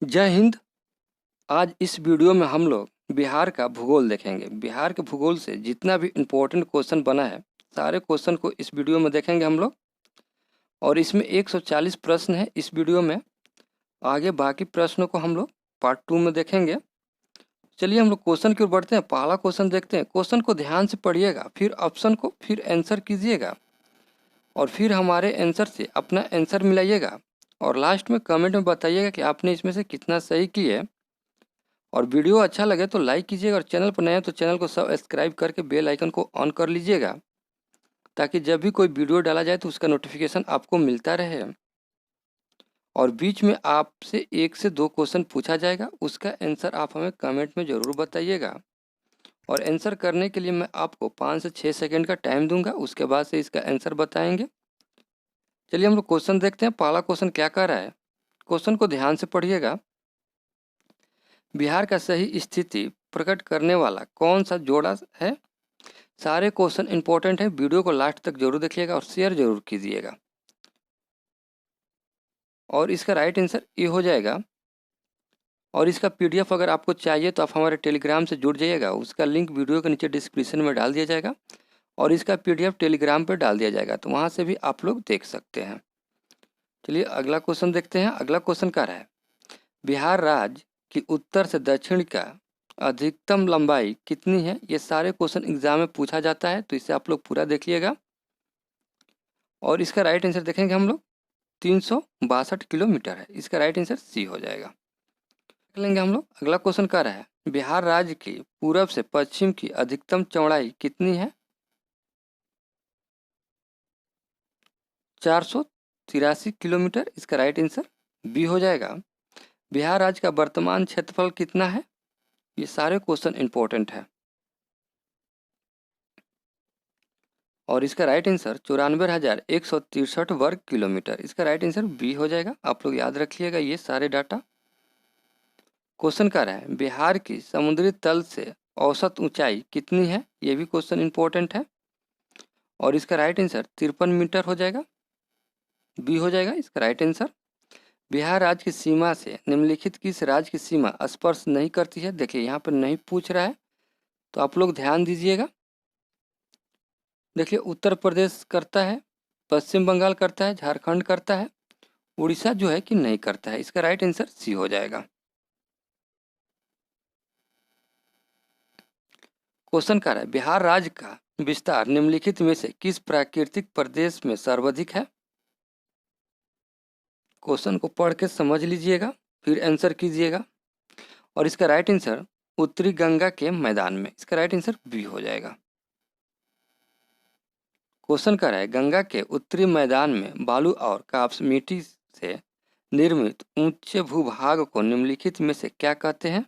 जय हिंद। आज इस वीडियो में हम लोग बिहार का भूगोल देखेंगे। बिहार के भूगोल से जितना भी इम्पोर्टेंट क्वेश्चन बना है सारे क्वेश्चन को इस वीडियो में देखेंगे हम लोग। और इसमें 140 प्रश्न है इस वीडियो में। आगे बाकी प्रश्नों को हम लोग पार्ट 2 में देखेंगे। चलिए हम लोग क्वेश्चन की ओर बढ़ते हैं। पहला क्वेश्चन देखते हैं। क्वेश्चन को ध्यान से पढ़िएगा, फिर ऑप्शन को फिर आंसर कीजिएगा और फिर हमारे आंसर से अपना आंसर मिलाइएगा और लास्ट में कमेंट में बताइएगा कि आपने इसमें से कितना सही किया है। और वीडियो अच्छा लगे तो लाइक कीजिएगा और चैनल पर नए हैं तो चैनल को सब्सक्राइब करके बेल आइकन को ऑन कर लीजिएगा ताकि जब भी कोई वीडियो डाला जाए तो उसका नोटिफिकेशन आपको मिलता रहे। और बीच में आपसे 1 से 2 क्वेश्चन पूछा जाएगा, उसका आंसर आप हमें कमेंट में ज़रूर बताइएगा। और आंसर करने के लिए मैं आपको 5 से 6 सेकंड का टाइम दूंगा, उसके बाद से इसका आंसर बताएंगे। चलिए हम लोग क्वेश्चन देखते हैं। पहला क्वेश्चन क्या कह रहा है, क्वेश्चन को ध्यान से पढ़िएगा। बिहार का सही स्थिति प्रकट करने वाला कौन सा जोड़ा है। सारे क्वेश्चन इंपॉर्टेंट है, वीडियो को लास्ट तक जरूर देखिएगा और शेयर जरूर कीजिएगा। और इसका राइट आंसर ये हो जाएगा। और इसका पीडीएफ अगर आपको चाहिए तो आप हमारे टेलीग्राम से जुड़ जाइएगा, उसका लिंक वीडियो के नीचे डिस्क्रिप्शन में डाल दिया जाएगा और इसका पीडीएफ टेलीग्राम पर डाल दिया जाएगा, तो वहाँ से भी आप लोग देख सकते हैं। चलिए अगला क्वेश्चन देखते हैं। अगला क्वेश्चन क्या है, बिहार राज्य की उत्तर से दक्षिण का अधिकतम लंबाई कितनी है। ये सारे क्वेश्चन एग्जाम में पूछा जाता है, तो इसे आप लोग पूरा देखिएगा। और इसका राइट आंसर देखेंगे हम लोग 362 किलोमीटर है। इसका राइट आंसर सी हो जाएगा। देख लेंगे हम लोग। अगला क्वेश्चन क्या रहा है, बिहार राज्य की पूरब से पश्चिम की अधिकतम चौड़ाई कितनी है। 483 किलोमीटर। इसका राइट आंसर बी हो जाएगा। बिहार राज्य का वर्तमान क्षेत्रफल कितना है। ये सारे क्वेश्चन इंपॉर्टेंट है। और इसका राइट आंसर 94,163 वर्ग किलोमीटर। इसका राइट आंसर बी हो जाएगा। आप लोग याद रखिएगा ये सारे डाटा। क्वेश्चन क्या रहा है, बिहार की समुद्री तल से औसत ऊंचाई कितनी है। ये भी क्वेश्चन इंपॉर्टेंट है। और इसका राइट आंसर 53 मीटर हो जाएगा। बी हो जाएगा इसका राइट आंसर। बिहार राज्य की सीमा से निम्नलिखित किस राज्य की सीमा स्पर्श नहीं करती है। देखिए यहाँ पर नहीं पूछ रहा है, तो आप लोग ध्यान दीजिएगा। देखिए उत्तर प्रदेश करता है, पश्चिम बंगाल करता है, झारखंड करता है, उड़ीसा जो है कि नहीं करता है। इसका राइट आंसर सी हो जाएगा। क्वेश्चन क्या है, बिहार राज्य का विस्तार निम्नलिखित में से किस प्राकृतिक प्रदेश में सर्वाधिक है। क्वेश्चन को पढ़ के समझ लीजिएगा, फिर आंसर कीजिएगा। और इसका राइट आंसर उत्तरी गंगा के मैदान में। इसका राइट आंसर बी हो जाएगा। क्वेश्चन कर रहा है, गंगा के उत्तरी मैदान में बालू और काप्स मिट्टी से निर्मित ऊंचे भूभाग को निम्नलिखित में से क्या कहते हैं।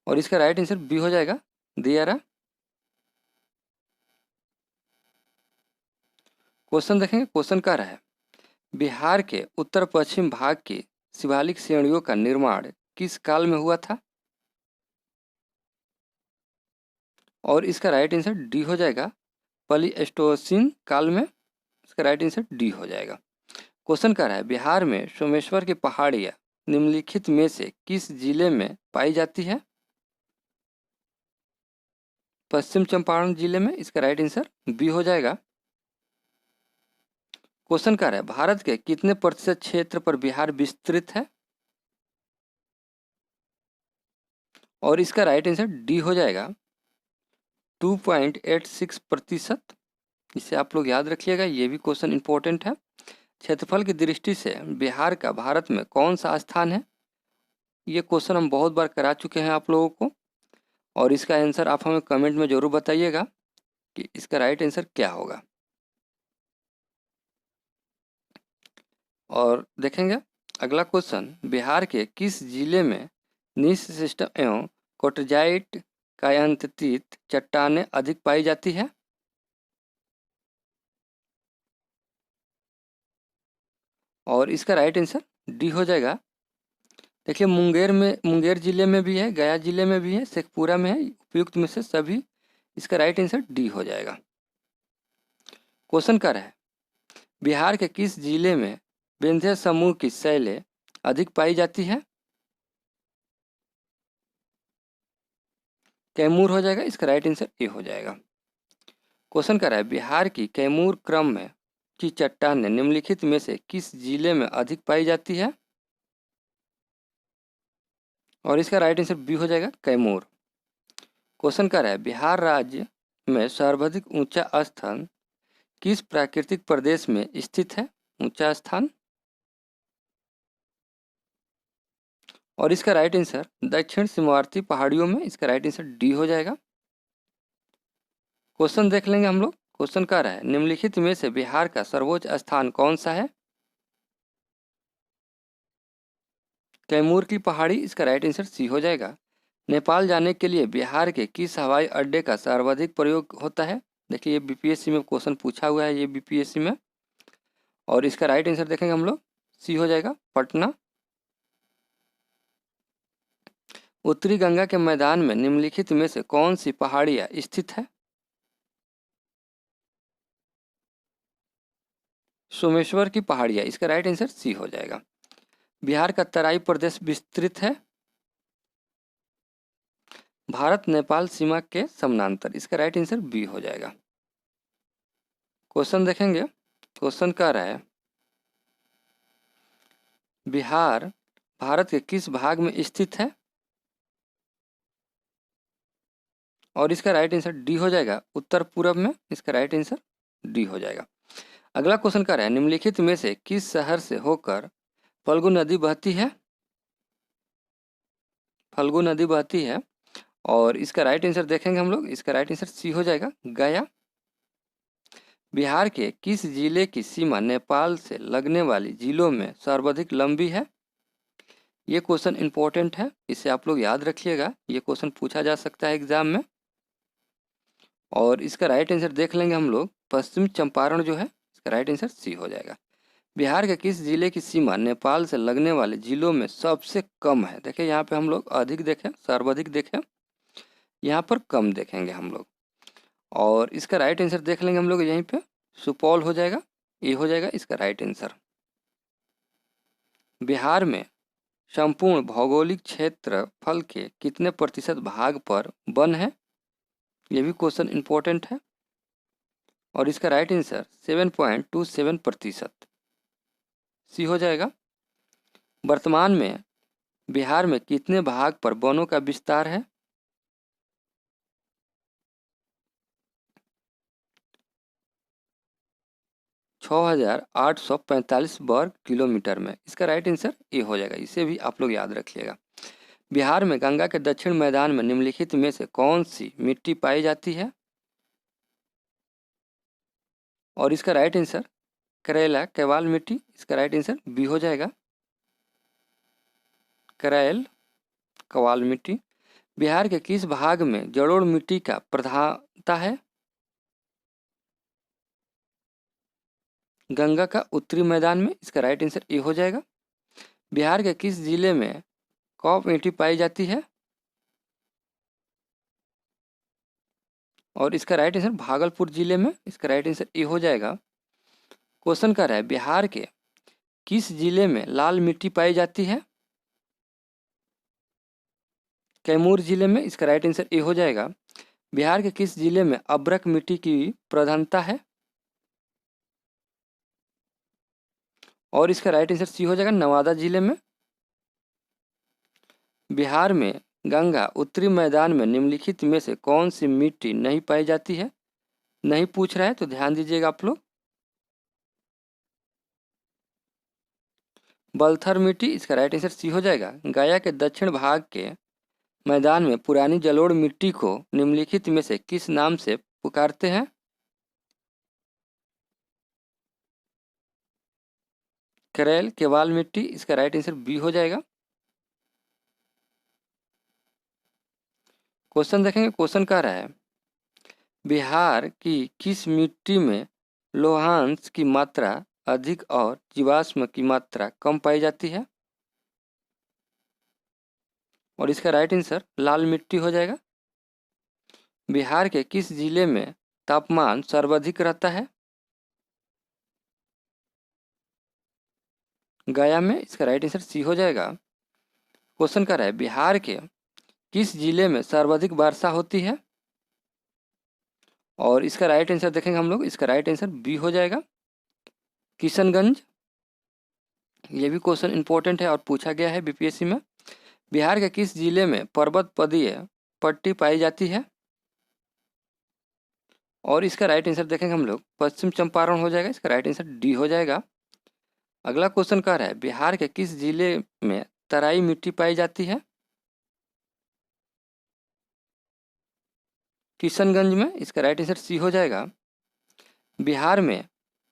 और इसका राइट आंसर बी हो जाएगा, दियारा। क्वेश्चन देखेंगे। क्वेश्चन कह रहा है, बिहार के उत्तर पश्चिम भाग की शिवालिक श्रेणियों का निर्माण किस काल में हुआ था। और इसका राइट आंसर डी हो जाएगा, प्लीस्टोसीन काल में। इसका राइट आंसर डी हो जाएगा। क्वेश्चन कह रहा है, बिहार में सोमेश्वर की पहाड़ियाँ निम्नलिखित में से किस जिले में पाई जाती है। पश्चिम चंपारण जिले में। इसका राइट आंसर बी हो जाएगा। क्वेश्चन कह रहा है, भारत के कितने प्रतिशत क्षेत्र पर बिहार विस्तृत है। और इसका राइट आंसर डी हो जाएगा, 2.86%। इसे आप लोग याद रखिएगा, ये भी क्वेश्चन इंपॉर्टेंट है। क्षेत्रफल की दृष्टि से बिहार का भारत में कौन सा स्थान है। ये क्वेश्चन हम बहुत बार करा चुके हैं आप लोगों को। और इसका आंसर आप हमें कमेंट में जरूर बताइएगा कि इसका राइट आंसर क्या होगा। और देखेंगे अगला क्वेश्चन, बिहार के किस जिले में नीस सिस्टम एवं कोटजाइट कायांतित चट्टानें अधिक पाई जाती है। और इसका राइट आंसर डी हो जाएगा। देखिए मुंगेर जिले में भी है, गया जिले में भी है, शेखपुरा में है, उपयुक्त में से सभी। इसका राइट आंसर डी हो जाएगा। क्वेश्चन क्या है, बिहार के किस जिले में विंध्य समूह की शैलें अधिक पाई जाती है? कैमूर हो जाएगा, इसका राइट आंसर ए हो जाएगा। क्वेश्चन कर रहा है बिहार की कैमूर क्रम में की चट्टानें निम्नलिखित में से किस जिले में अधिक पाई जाती है? और इसका राइट आंसर बी हो जाएगा, कैमूर। क्वेश्चन कर रहा है बिहार राज्य में सर्वाधिक ऊंचा स्थान किस प्राकृतिक प्रदेश में स्थित है? ऊंचा स्थान, और इसका राइट आंसर दक्षिण सीमावर्ती पहाड़ियों में, इसका राइट आंसर डी हो जाएगा। क्वेश्चन देख लेंगे हम लोग। क्वेश्चन कह रहा है निम्नलिखित में से बिहार का सर्वोच्च स्थान कौन सा है? कैमूर की पहाड़ी, इसका राइट आंसर सी हो जाएगा। नेपाल जाने के लिए बिहार के किस हवाई अड्डे का सर्वाधिक प्रयोग होता है? देखिए ये बीपीएससी में क्वेश्चन पूछा हुआ है, ये बीपीएससी में, और इसका राइट आंसर देखेंगे हम लोग, सी हो जाएगा, पटना। उत्तरी गंगा के मैदान में निम्नलिखित में से कौन सी पहाड़ियाँ स्थित है? सोमेश्वर की पहाड़ियाँ, इसका राइट आंसर सी हो जाएगा। बिहार का तराई प्रदेश विस्तृत है? भारत नेपाल सीमा के समानांतर, इसका राइट आंसर बी हो जाएगा। क्वेश्चन देखेंगे। क्वेश्चन कह रहा है बिहार भारत के किस भाग में स्थित है? और इसका राइट आंसर डी हो जाएगा, उत्तर पूर्व में, इसका राइट आंसर डी हो जाएगा। अगला क्वेश्चन कह रहा है निम्नलिखित में से किस शहर से होकर फल्गु नदी बहती है? फल्गु नदी बहती है, और इसका राइट आंसर देखेंगे हम लोग, इसका राइट आंसर सी हो जाएगा, गया। बिहार के किस जिले की सीमा नेपाल से लगने वाली जिलों में सर्वाधिक लंबी है? ये क्वेश्चन इंपॉर्टेंट है, इसे आप लोग याद रखिएगा, ये क्वेश्चन पूछा जा सकता है एग्जाम में। और इसका राइट आंसर देख लेंगे हम लोग, पश्चिम चंपारण जो है, इसका राइट आंसर सी हो जाएगा। बिहार के किस जिले की सीमा नेपाल से लगने वाले जिलों में सबसे कम है? देखिए यहाँ पे हम लोग अधिक देखें, सर्वाधिक देखें, यहाँ पर कम देखेंगे हम लोग। और इसका राइट आंसर देख लेंगे हम लोग, यहीं पे सुपौल हो जाएगा, ये हो जाएगा इसका राइट आंसर। बिहार में संपूर्ण भौगोलिक क्षेत्रफल के कितने प्रतिशत भाग पर वन है? ये भी क्वेश्चन इंपॉर्टेंट है, और इसका राइट आंसर 7.27% सी हो जाएगा। वर्तमान में बिहार में कितने भाग पर वनों का विस्तार है? छः 6,845 वर्ग किलोमीटर में, इसका राइट आंसर ए हो जाएगा, इसे भी आप लोग याद रखिएगा। बिहार में गंगा के दक्षिण मैदान में निम्नलिखित में से कौन सी मिट्टी पाई जाती है? और इसका राइट आंसर करेला केवाल मिट्टी, इसका राइट आंसर बी हो जाएगा, करैल कवाल मिट्टी। बिहार के किस भाग में जलोढ़ मिट्टी का प्रधानता है? गंगा का उत्तरी मैदान में, इसका राइट आंसर ए हो जाएगा। बिहार के किस जिले में कॉप मिट्टी पाई जाती है? और इसका राइट आंसर भागलपुर जिले में, इसका राइट आंसर ए हो जाएगा। क्वेश्चन कर रहा है बिहार के किस जिले में लाल मिट्टी पाई जाती है? कैमूर जिले में, इसका राइट आंसर ए हो जाएगा। बिहार के किस जिले में अब्रक मिट्टी की प्रधानता है? और इसका राइट आंसर सी हो जाएगा, नवादा जिले में। बिहार में गंगा उत्तरी मैदान में निम्नलिखित में से कौन सी मिट्टी नहीं पाई जाती है? नहीं पूछ रहा है तो ध्यान दीजिएगा आप लोग। बलथर मिट्टी, इसका राइट आंसर सी हो जाएगा। गया के दक्षिण भाग के मैदान में पुरानी जलोढ़ मिट्टी को निम्नलिखित में से किस नाम से पुकारते हैं? करेल केवाल मिट्टी, इसका राइट आंसर बी हो जाएगा। क्वेश्चन देखेंगे। क्वेश्चन कह रहा है बिहार की किस मिट्टी में लोहांश की मात्रा अधिक और जीवाश्म की मात्रा कम पाई जाती है? और इसका राइट आंसर लाल मिट्टी हो जाएगा। बिहार के किस जिले में तापमान सर्वाधिक रहता है? गया में, इसका राइट आंसर सी हो जाएगा। क्वेश्चन कर रहा है बिहार के किस जिले में सर्वाधिक वर्षा होती है, और इसका राइट आंसर देखेंगे हम लोग, इसका राइट आंसर बी हो जाएगा, किशनगंज। ये भी क्वेश्चन इंपॉर्टेंट है और पूछा गया है बीपीएससी में। बिहार के किस जिले में पर्वत पदीय पट्टी पाई जाती है, और इसका राइट आंसर देखेंगे हम लोग, पश्चिम चंपारण हो जाएगा, इसका राइट आंसर डी हो जाएगा। अगला क्वेश्चन कह रहा है बिहार के किस जिले में तराई मिट्टी पाई जाती है, किशनगंज में, इसका राइट आंसर सी हो जाएगा। बिहार में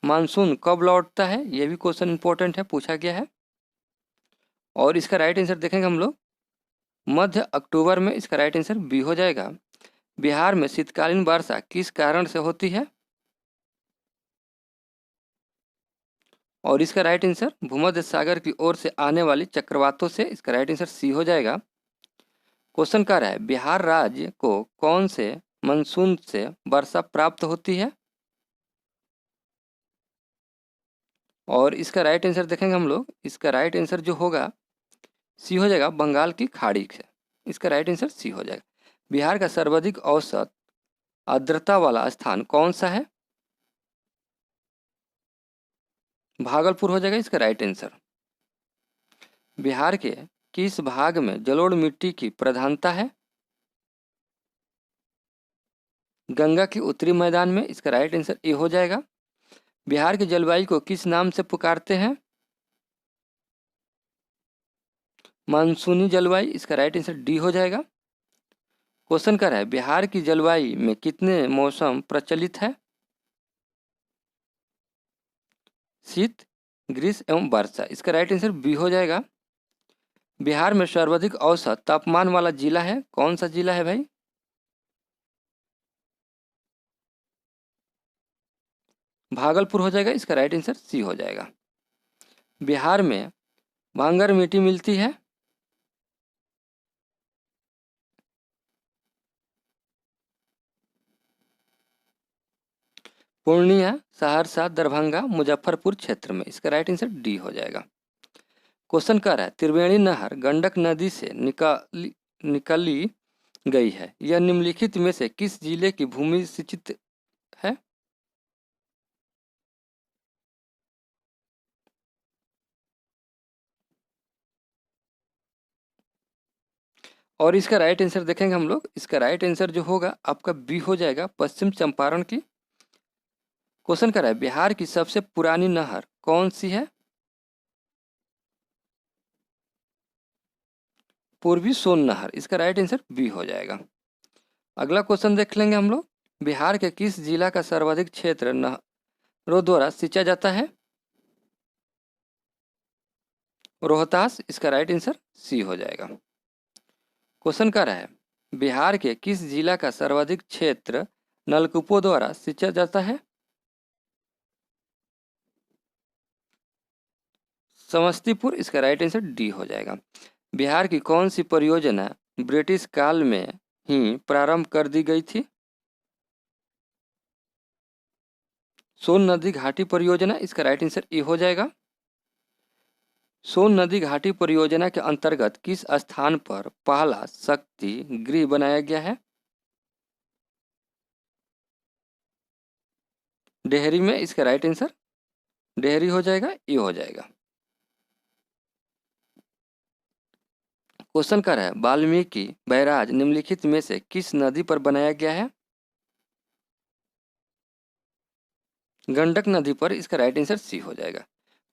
मानसून कब लौटता है, यह भी क्वेश्चन इंपॉर्टेंट है, पूछा गया है, और इसका राइट आंसर देखेंगे हम लोग मध्य अक्टूबर में, इसका राइट आंसर बी हो जाएगा। बिहार में शीतकालीन वर्षा किस कारण से होती है, और इसका राइट आंसर भूमध्य सागर की ओर से आने वाली चक्रवातों से, इसका राइट आंसर सी हो जाएगा। क्वेश्चन कह रहा है बिहार राज्य को कौन से मानसून से वर्षा प्राप्त होती है, और इसका राइट आंसर देखेंगे हम लोग, इसका राइट आंसर जो होगा सी हो जाएगा, बंगाल की खाड़ी से, इसका राइट आंसर सी हो जाएगा। बिहार का सर्वाधिक औसत आर्द्रता वाला स्थान कौन सा है, भागलपुर हो जाएगा, इसका राइट आंसर। बिहार के किस भाग में जलोढ़ मिट्टी की प्रधानता है, गंगा के उत्तरी मैदान में, इसका राइट आंसर ए हो जाएगा। बिहार की जलवायु को किस नाम से पुकारते हैं, मानसूनी जलवायु, इसका राइट आंसर डी हो जाएगा। क्वेश्चन कर रहा है बिहार की जलवायु में कितने मौसम प्रचलित है, शीत, ग्रीष्म एवं वर्षा, इसका राइट आंसर बी हो जाएगा। बिहार में सर्वाधिक औसत तापमान वाला जिला है, कौन सा जिला है भाई, भागलपुर हो जाएगा, इसका राइट आंसर सी हो जाएगा। बिहार में भांगर मिट्टी मिलती है, पूर्णिया, सहरसा, दरभंगा, मुजफ्फरपुर क्षेत्र में, इसका राइट आंसर डी हो जाएगा। क्वेश्चन कर रहा है त्रिवेणी नहर गंडक नदी से निकली गई है, यह निम्नलिखित में से किस जिले की भूमि सिंचित है, और इसका राइट आंसर देखेंगे हम लोग, इसका राइट आंसर जो होगा आपका बी हो जाएगा, पश्चिम चंपारण की। क्वेश्चन कर रहा है बिहार की सबसे पुरानी नहर कौन सी है, पूर्वी सोन नहर, इसका राइट आंसर बी हो जाएगा। अगला क्वेश्चन देख लेंगे हम लोग, बिहार के किस जिला का सर्वाधिक क्षेत्र नहरों द्वारा सिंचा जाता है, रोहतास, इसका राइट आंसर सी हो जाएगा। क्वेश्चन कर रहा है बिहार के किस जिला का सर्वाधिक क्षेत्र नलकूपों द्वारा सिंचा जाता है, समस्तीपुर, इसका राइट आंसर डी हो जाएगा। बिहार की कौन सी परियोजना ब्रिटिश काल में ही प्रारंभ कर दी गई थी, सोन नदी घाटी परियोजना, इसका राइट आंसर ए हो जाएगा। सोन नदी घाटी परियोजना के अंतर्गत किस स्थान पर पहला शक्ति गृह बनाया गया है, डेहरी में, इसका राइट आंसर डेहरी हो जाएगा, ए हो जाएगा। क्वेश्चन कर रहा है वाल्मीकि बैराज निम्नलिखित में से किस नदी पर बनाया गया है, गंडक नदी पर, इसका राइट आंसर सी हो जाएगा।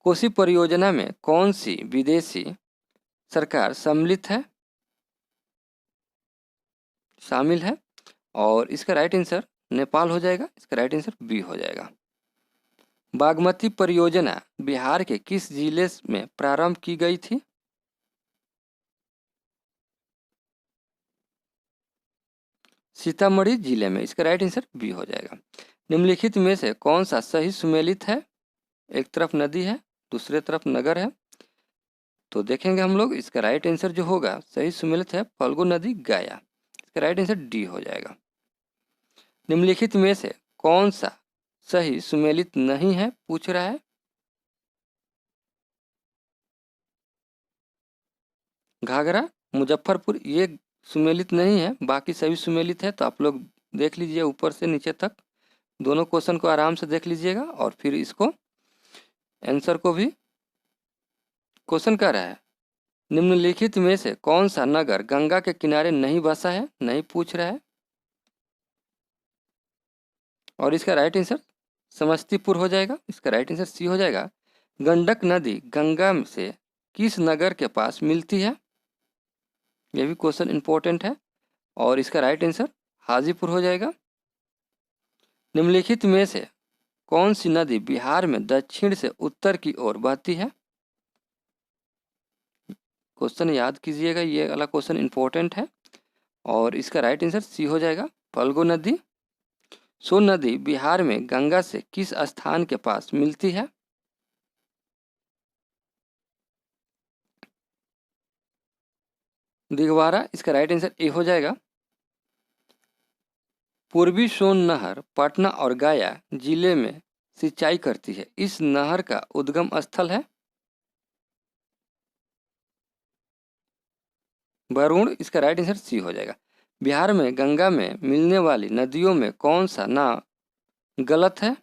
कोसी परियोजना में कौन सी विदेशी सरकार शामिल है, और इसका राइट आंसर नेपाल हो जाएगा, इसका राइट आंसर बी हो जाएगा। बागमती परियोजना बिहार के किस जिले में प्रारंभ की गई थी, सीतामढ़ी जिले में, इसका राइट आंसर बी हो जाएगा। निम्नलिखित में से कौन सा सही सुमेलित है, एक तरफ नदी है दूसरे तरफ नगर है, तो देखेंगे हम लोग, इसका राइट आंसर जो होगा सही सुमेलित है फल्गु नदी गया, इसका राइट आंसर डी हो जाएगा। निम्नलिखित में से कौन सा सही सुमेलित नहीं है, पूछ रहा है, घाघरा, मुजफ्फरपुर ये सुमेलित नहीं है, बाकी सभी सुमेलित है। तो आप लोग देख लीजिए ऊपर से नीचे तक दोनों क्वेश्चन को आराम से देख लीजिएगा और फिर इसको आंसर को भी। क्वेश्चन कह रहा है निम्नलिखित में से कौन सा नगर गंगा के किनारे नहीं बसा है, नहीं पूछ रहा है। और इसका राइट आंसर समस्तीपुर हो जाएगा। इसका राइट आंसर सी हो जाएगा। गंडक नदी गंगा से किस नगर के पास मिलती है, यह भी क्वेश्चन इंपॉर्टेंट है। और इसका राइट आंसर हाजीपुर हो जाएगा। निम्नलिखित में से कौन सी नदी बिहार में दक्षिण से उत्तर की ओर बहती है। क्वेश्चन याद कीजिएगा, ये वाला क्वेश्चन इंपॉर्टेंट है। और इसका राइट आंसर सी हो जाएगा, फल्गु नदी। सोन नदी बिहार में गंगा से किस स्थान के पास मिलती है। दिगवारा। इसका राइट आंसर ए हो जाएगा। पूर्वी सोन नहर पटना और गया जिले में सिंचाई करती है। इस नहर का उद्गम स्थल है वरुण। इसका राइट आंसर सी हो जाएगा। बिहार में गंगा में मिलने वाली नदियों में कौन सा ना गलत है।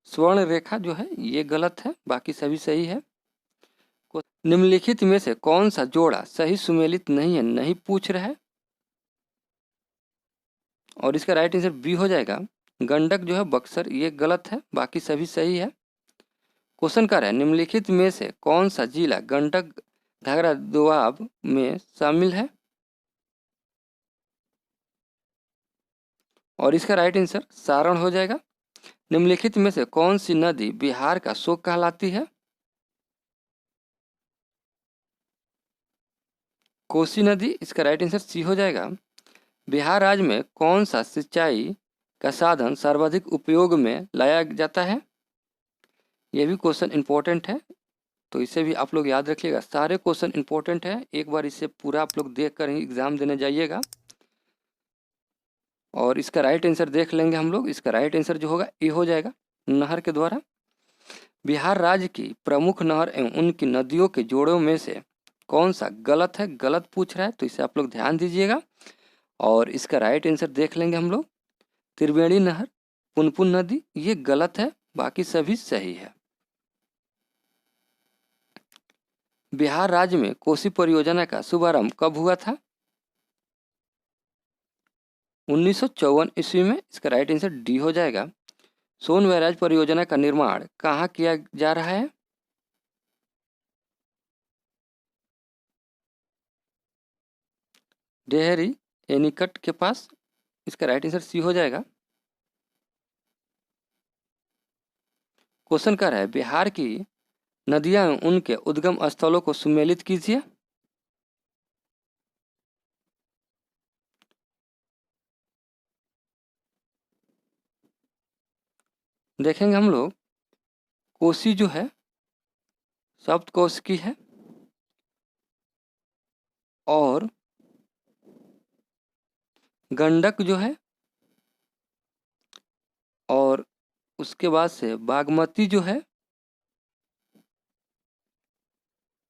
स्वर्ण रेखा जो है ये गलत है, बाकी सभी सही है। निम्नलिखित में से कौन सा जोड़ा सही सुमेलित नहीं है, नहीं पूछ रहा है। और इसका राइट आंसर बी हो जाएगा। गंडक जो है बक्सर ये गलत है, बाकी सभी सही है। क्वेश्चन कर रहा है निम्नलिखित में से कौन सा जिला गंडक घाघरा दोआब में शामिल है। और इसका राइट आंसर सारण हो जाएगा। निम्नलिखित में से कौन सी नदी बिहार का शोक कहलाती है। कोसी नदी। इसका राइट आंसर सी हो जाएगा। बिहार राज्य में कौन सा सिंचाई का साधन सर्वाधिक उपयोग में लाया जाता है। यह भी क्वेश्चन इंपॉर्टेंट है, तो इसे भी आप लोग याद रखिएगा। सारे क्वेश्चन इंपॉर्टेंट है, एक बार इसे पूरा आप लोग देख कर ही एग्जाम देने जाइएगा। और इसका राइट आंसर देख लेंगे हम लोग। इसका राइट आंसर जो होगा ए हो जाएगा, नहर के द्वारा। बिहार राज्य की प्रमुख नहर एवं उनकी नदियों के जोड़ों में से कौन सा गलत है, गलत पूछ रहा है, तो इसे आप लोग ध्यान दीजिएगा। और इसका राइट आंसर देख लेंगे हम लोग। त्रिवेणी नहर, पुनपुन नदी ये गलत है, बाकी सभी सही है। बिहार राज्य में कोसी परियोजना का शुभारंभ कब हुआ था। 1954 ईस्वी में। इसका राइट आंसर डी हो जाएगा। सोन बैराज परियोजना का निर्माण कहाँ किया जा रहा है। डेहरी एनीकट के पास। इसका राइट आंसर सी हो जाएगा। क्वेश्चन कर रहा है बिहार की नदियां उनके उद्गम स्थलों को सुमेलित कीजिए। देखेंगे हम लोग कोसी जो है सप्तकोश की है, और गंडक जो है, और उसके बाद से बागमती जो है,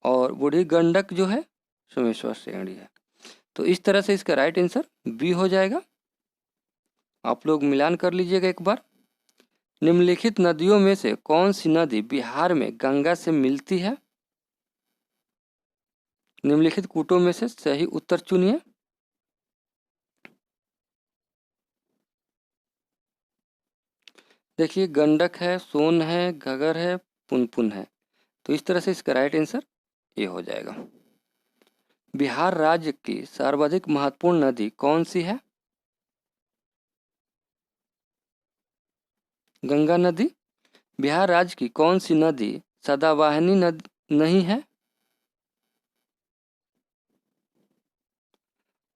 और बूढ़ी गंडक जो है सोमेश्वर श्रेणी है। तो इस तरह से इसका राइट आंसर बी हो जाएगा। आप लोग मिलान कर लीजिएगा एक बार। निम्नलिखित नदियों में से कौन सी नदी बिहार में गंगा से मिलती है। निम्नलिखित कूटों में से सही उत्तर चुनिए। देखिए गंडक है, सोन है, घगर है, पुनपुन है। तो इस तरह से इसका राइट आंसर ए हो जाएगा। बिहार राज्य की सर्वाधिक महत्वपूर्ण नदी कौन सी है। गंगा नदी। बिहार राज्य की कौन सी नदी सदावाहिनी नदी नहीं है।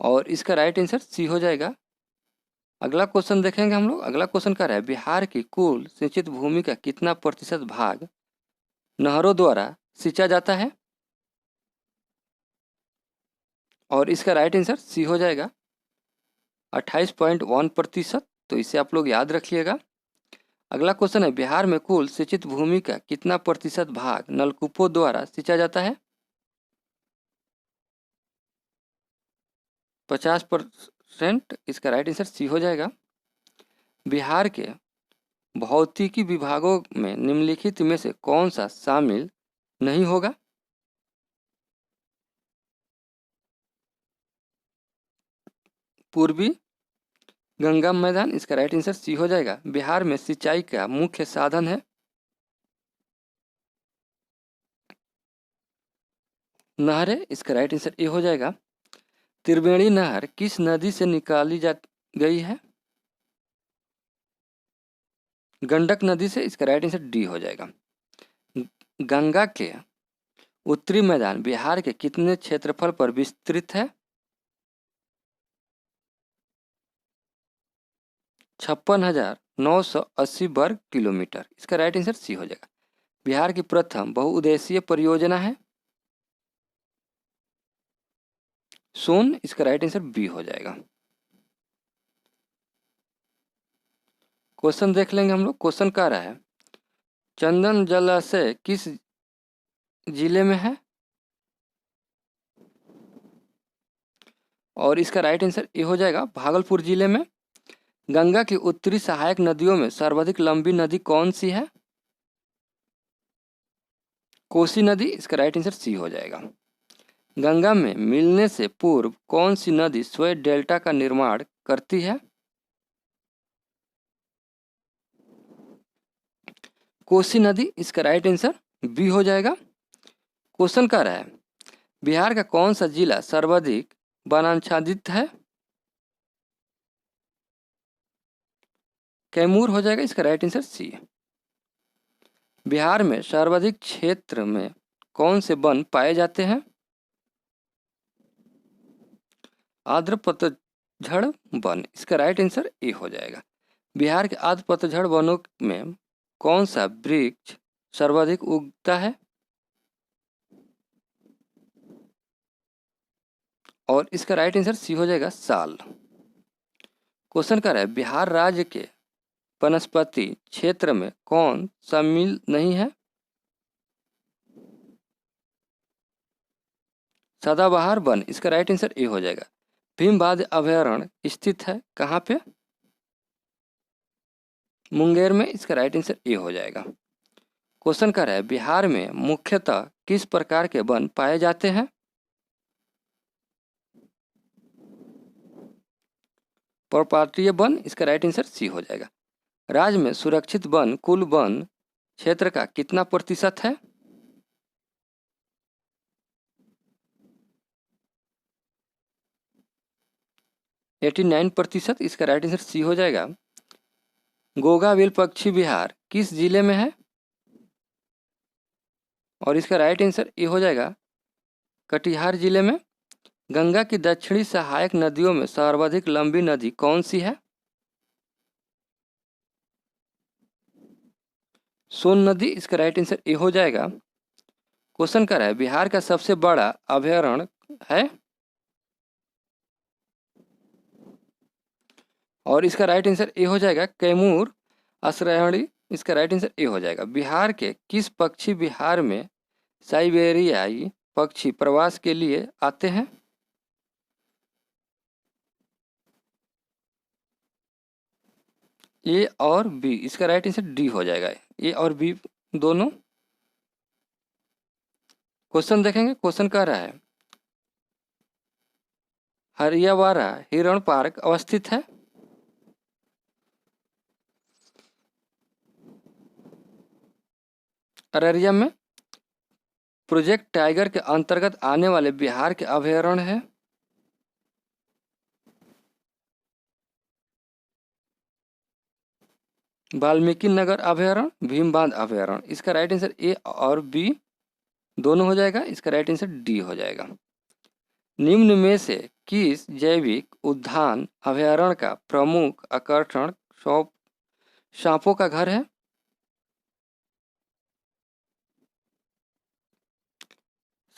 और इसका राइट आंसर सी हो जाएगा। अगला क्वेश्चन देखेंगे हम लोग। अगला क्वेश्चन क्या है बिहार की कुल सिंचित भूमि का कितना प्रतिशत भाग नहरों द्वारा सिंचा जाता है। और इसका राइट आंसर सी हो जाएगा 28.1%। तो इसे आप लोग याद रखिएगा। अगला क्वेश्चन है, बिहार में कुल सिंचित भूमि का कितना प्रतिशत भाग नलकूपों द्वारा सिंचा जाता है? 50%। इसका राइट आंसर सी हो जाएगा। बिहार के भौतिकी विभागों में निम्नलिखित में से कौन सा शामिल नहीं होगा? पूर्वी गंगा मैदान। इसका राइट आंसर सी हो जाएगा। बिहार में सिंचाई का मुख्य साधन है नहरें। इसका राइट आंसर ए हो जाएगा। त्रिवेणी नहर किस नदी से निकाली जा गई है? गंडक नदी से। इसका राइट आंसर डी हो जाएगा। गंगा के उत्तरी मैदान बिहार के कितने क्षेत्रफल पर विस्तृत है? 56,980 वर्ग किलोमीटर। इसका राइट आंसर सी हो जाएगा। बिहार की प्रथम बहुउद्देशीय परियोजना है सोन। इसका राइट आंसर बी हो जाएगा। क्वेश्चन देख लेंगे हम लोग। क्वेश्चन कह रहा है, चंदन जलाशय किस जिले में है? और इसका राइट आंसर ए हो जाएगा, भागलपुर जिले में। गंगा की उत्तरी सहायक नदियों में सर्वाधिक लंबी नदी कौन सी है? कोसी नदी। इसका राइट आंसर सी हो जाएगा। गंगा में मिलने से पूर्व कौन सी नदी स्वयं डेल्टा का निर्माण करती है? कोसी नदी। इसका राइट आंसर बी हो जाएगा। क्वेश्चन कह रहा है, बिहार का कौन सा जिला सर्वाधिक वनाच्छादित है? कैमूर हो जाएगा। इसका राइट आंसर सी है। बिहार में सर्वाधिक क्षेत्र में कौन से वन पाए जाते हैं? आर्द्र पतझड़ वन। इसका राइट आंसर ए हो जाएगा। बिहार के आर्द्र पतझड़ वनों में कौन सा वृक्ष सर्वाधिक उगता है? और इसका राइट आंसर सी हो जाएगा, साल। क्वेश्चन कर रहा है, बिहार राज्य के वनस्पति क्षेत्र में कौन शामिल नहीं है? सदाबहार वन। इसका राइट आंसर ए हो जाएगा। भीमबाध अभयारण्य स्थित है कहाँ पे? मुंगेर में। इसका राइट आंसर ए हो जाएगा। क्वेश्चन कर रहा है, बिहार में मुख्यतः किस प्रकार के वन पाए जाते हैं? पर्वतीय वन। इसका राइट आंसर सी हो जाएगा। राज्य में सुरक्षित वन कुल वन क्षेत्र का कितना प्रतिशत है? 89%। इसका राइट आंसर सी हो जाएगा। गोगावेल पक्षी विहार किस जिले में है? और इसका राइट आंसर ए हो जाएगा, कटिहार जिले में। गंगा की दक्षिणी सहायक नदियों में सर्वाधिक लंबी नदी कौन सी है? सोन नदी। इसका राइट आंसर ए हो जाएगा। क्वेश्चन कर रहा है, बिहार का सबसे बड़ा अभयारण्य है? और इसका राइट आंसर ए हो जाएगा, कैमूर आश्रयणी। इसका राइट आंसर ए हो जाएगा। बिहार के किस पक्षी विहार में साइबेरियाई पक्षी प्रवास के लिए आते हैं? ए और बी। इसका राइट आंसर डी हो जाएगा, ए और बी दोनों। क्वेश्चन देखेंगे। क्वेश्चन कह रहा है, हरियावाड़ा हिरण पार्क अवस्थित है? अररिया में। प्रोजेक्ट टाइगर के अंतर्गत आने वाले बिहार के अभयारण्य है? वाल्मीकि नगर अभयारण्य, भीमबांध अभयारण्य। इसका राइट आंसर ए और बी दोनों हो जाएगा। इसका राइट आंसर डी हो जाएगा। निम्न में से किस जैविक उद्यान अभयारण्य का प्रमुख आकर्षण सांपों का घर है?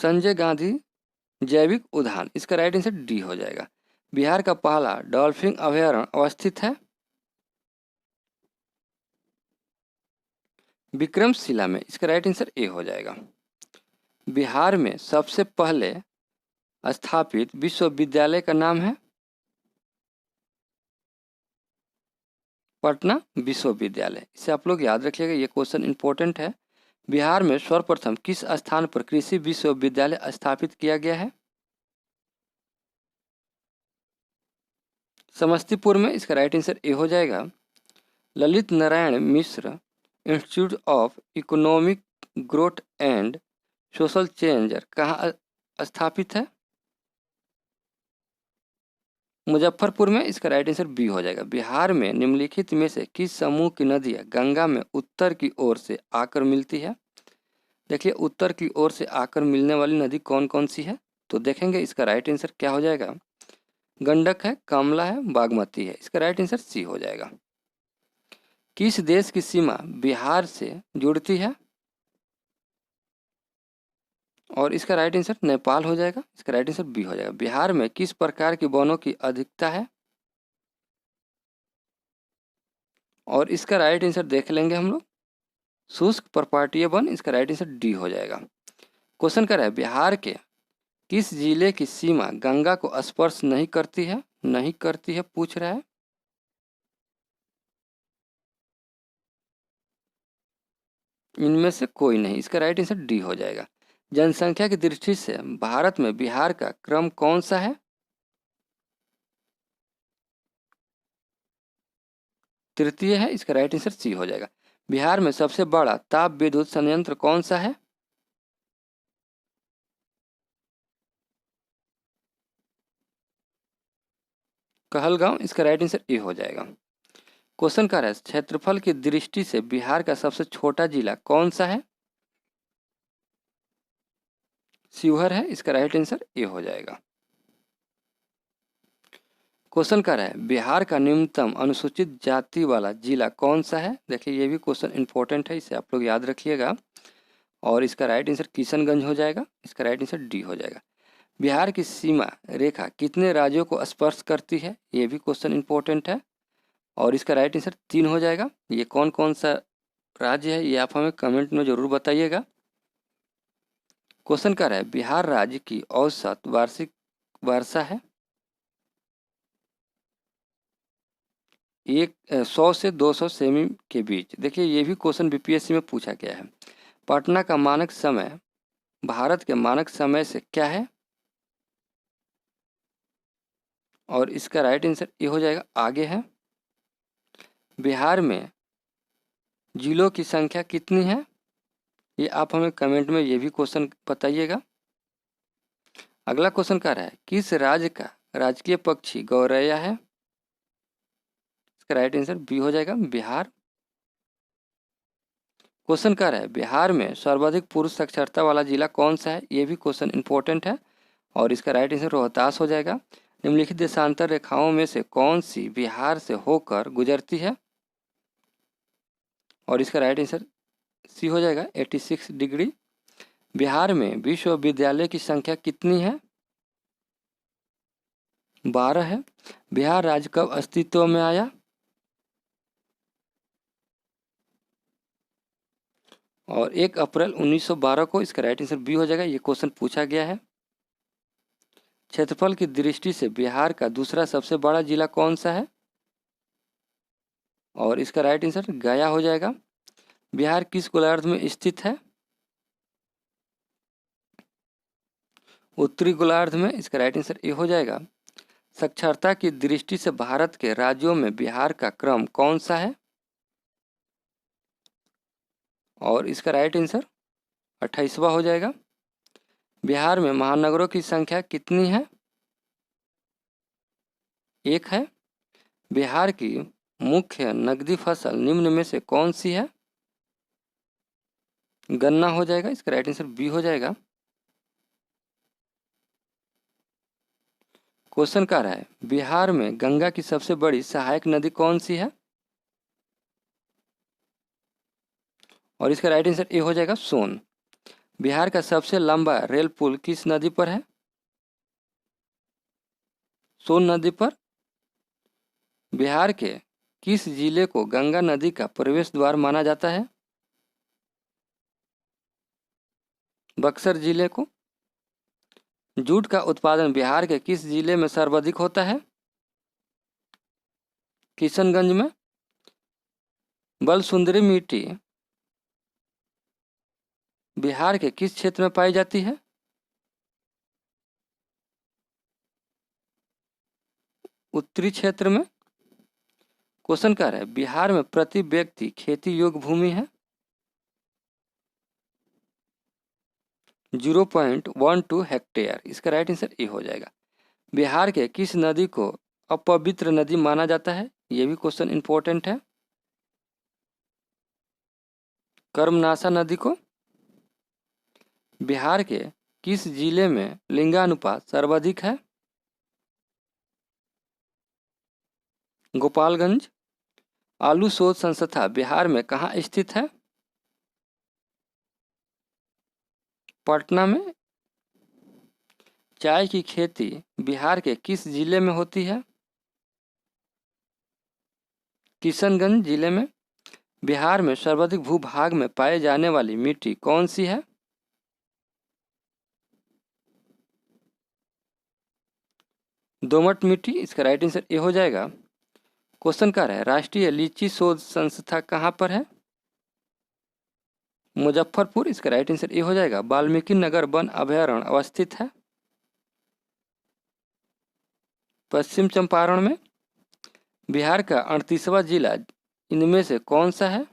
संजय गांधी जैविक उद्यान। इसका राइट आंसर डी हो जाएगा। बिहार का पहला डॉल्फिन अभयारण्य अवस्थित है? विक्रमशिला में, इसका राइट आंसर ए हो जाएगा। बिहार में सबसे पहले स्थापित विश्वविद्यालय का नाम है पटना विश्वविद्यालय। इसे आप लोग याद रखिएगा, ये क्वेश्चन इंपॉर्टेंट है। बिहार में सर्वप्रथम किस स्थान पर कृषि विश्वविद्यालय स्थापित किया गया है? समस्तीपुर में, इसका राइट आंसर ए हो जाएगा। Lalit Narayan Mishra institute of economic growth and social change कहाँ स्थापित है? मुजफ्फरपुर में, इसका राइट आंसर बी हो जाएगा। बिहार में निम्नलिखित में से किस समूह की नदियाँ गंगा में उत्तर की ओर से आकर मिलती है? देखिए, उत्तर की ओर से आकर मिलने वाली नदी कौन कौन सी है? तो देखेंगे इसका राइट आंसर क्या हो जाएगा। गंडक है, कमला है, बागमती है। इसका राइट आंसर सी हो जाएगा। किस देश की सीमा बिहार से जुड़ती है? और इसका राइट आंसर नेपाल हो जाएगा। इसका राइट आंसर बी हो जाएगा। बिहार में किस प्रकार की वनों की अधिकता है? और इसका राइट आंसर देख लेंगे हम लोग, शुष्क पर्वतीय वन। इसका राइट आंसर डी हो जाएगा। क्वेश्चन कर रहा है, बिहार के किस जिले की सीमा गंगा को स्पर्श नहीं करती है? नहीं करती है पूछ रहा है। इनमें से कोई नहीं। इसका राइट आंसर डी हो जाएगा। जनसंख्या की दृष्टि से भारत में बिहार का क्रम कौन सा है? तृतीय है। इसका राइट आंसर सी हो जाएगा। बिहार में सबसे बड़ा ताप विद्युत संयंत्र कौन सा है? कहलगांव। इसका राइट आंसर ए हो जाएगा। क्वेश्चन कर रहा है, क्षेत्रफल की दृष्टि से बिहार का सबसे छोटा जिला कौन सा है? शिवहर है। इसका राइट आंसर ए हो जाएगा। क्वेश्चन कर रहा है, बिहार का न्यूनतम अनुसूचित जाति वाला जिला कौन सा है? देखिए, ये भी क्वेश्चन इंपॉर्टेंट है, इसे आप लोग याद रखिएगा। और इसका राइट आंसर किशनगंज हो जाएगा। इसका राइट आंसर डी हो जाएगा। बिहार की सीमा रेखा कितने राज्यों को स्पर्श करती है? ये भी क्वेश्चन इंपॉर्टेंट है। और इसका राइट आंसर 3 हो जाएगा। ये कौन कौन सा राज्य है, ये आप हमें कमेंट में जरूर बताइएगा। क्वेश्चन कर रहा है, बिहार राज्य की औसत वार्षिक वर्षा है 100 से 200 सेमी के बीच। देखिए, ये भी क्वेश्चन बीपीएससी में पूछा गया है। पटना का मानक समय भारत के मानक समय से क्या है? और इसका राइट आंसर ये हो जाएगा, आगे है। बिहार में जिलों की संख्या कितनी है? ये आप हमें कमेंट में ये भी क्वेश्चन बताइएगा। अगला क्वेश्चन कह रहा है, किस राज्य का राजकीय पक्षी गौरैया है? इसका राइट आंसर बी हो जाएगा, बिहार। क्वेश्चन कह रहा है, बिहार में सर्वाधिक पुरुष साक्षरता वाला जिला कौन सा है? ये भी क्वेश्चन इंपॉर्टेंट है। और इसका राइट आंसर रोहतास हो जाएगा। निम्नलिखित देशांतर रेखाओं में से कौन सी बिहार से होकर गुजरती है? और इसका राइट आंसर सी हो जाएगा, 86 डिग्री। बिहार में विश्वविद्यालय की संख्या कितनी है? 12 है। बिहार राज्य कब अस्तित्व में आया? और 1 अप्रैल 1912 को। इसका राइट आंसर बी हो जाएगा। ये क्वेश्चन पूछा गया है। क्षेत्रफल की दृष्टि से बिहार का दूसरा सबसे बड़ा जिला कौन सा है? और इसका राइट आंसर गया हो जाएगा। बिहार किस गोलार्ध में स्थित है? उत्तरी गोलार्ध में। इसका राइट आंसर ए हो जाएगा। साक्षरता की दृष्टि से भारत के राज्यों में बिहार का क्रम कौन सा है? और इसका राइट आंसर 28वां हो जाएगा। बिहार में महानगरों की संख्या कितनी है? 1 है। बिहार की मुख्य नकदी फसल निम्न में से कौन सी है? गन्ना हो जाएगा। इसका राइट आंसर बी हो जाएगा। क्वेश्चन कह रहा है, बिहार में गंगा की सबसे बड़ी सहायक नदी कौन सी है? और इसका राइट आंसर ए हो जाएगा, सोन। बिहार का सबसे लंबा रेल पुल किस नदी पर है? सोन नदी पर। बिहार के किस जिले को गंगा नदी का प्रवेश द्वार माना जाता है? बक्सर जिले को। जूट का उत्पादन बिहार के किस जिले में सर्वाधिक होता है? किशनगंज में। बलसुंदरी मिट्टी बिहार के किस क्षेत्र में पाई जाती है? उत्तरी क्षेत्र में। क्वेश्चन कह रहा है बिहार में प्रति व्यक्ति खेती योग्य भूमि है 0.12 हेक्टेयर। इसका राइट आंसर ए हो जाएगा। बिहार के किस नदी को अपवित्र नदी माना जाता है? ये भी क्वेश्चन इंपॉर्टेंट है। कर्मनाशा नदी को। बिहार के किस जिले में लिंगानुपात सर्वाधिक है? गोपालगंज। आलू शोध संस्था बिहार में कहाँ स्थित है? पटना में। चाय की खेती बिहार के किस जिले में होती है? किशनगंज जिले में। बिहार में सर्वाधिक भूभाग में पाए जाने वाली मिट्टी कौन सी है? दोमट मिट्टी। इसका राइट आंसर ए हो जाएगा। क्वेश्चन क्या है राष्ट्रीय लीची शोध संस्था कहाँ पर है? मुजफ्फरपुर। इसका राइट आंसर ए हो जाएगा। वाल्मीकि नगर वन अभयारण्य अवस्थित है पश्चिम चंपारण में। बिहार का 38वां जिला इनमें से कौन सा है?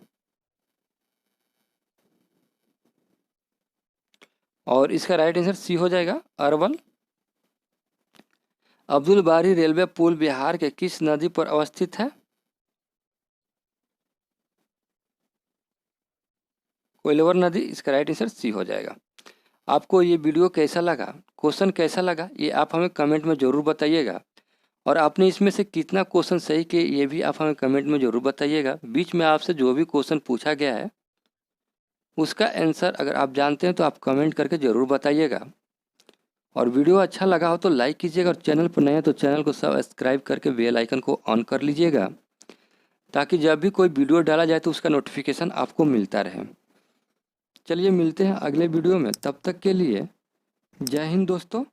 और इसका राइट आंसर सी हो जाएगा अरवल। अब्दुल बारी रेलवे पुल बिहार के किस नदी पर अवस्थित है? कोइलवर नदी। इसका राइट आंसर सी हो जाएगा। आपको ये वीडियो कैसा लगा, क्वेश्चन कैसा लगा, ये आप हमें कमेंट में ज़रूर बताइएगा। और आपने इसमें से कितना क्वेश्चन सही किए ये भी आप हमें कमेंट में ज़रूर बताइएगा। बीच में आपसे जो भी क्वेश्चन पूछा गया है उसका आंसर अगर आप जानते हैं तो आप कमेंट करके ज़रूर बताइएगा। और वीडियो अच्छा लगा हो तो लाइक कीजिएगा, और चैनल पर नए हैं तो चैनल को सब्सक्राइब करके बेल आइकन को ऑन कर लीजिएगा, ताकि जब भी कोई वीडियो डाला जाए तो उसका नोटिफिकेशन आपको मिलता रहे। चलिए मिलते हैं अगले वीडियो में, तब तक के लिए जय हिंद दोस्तों।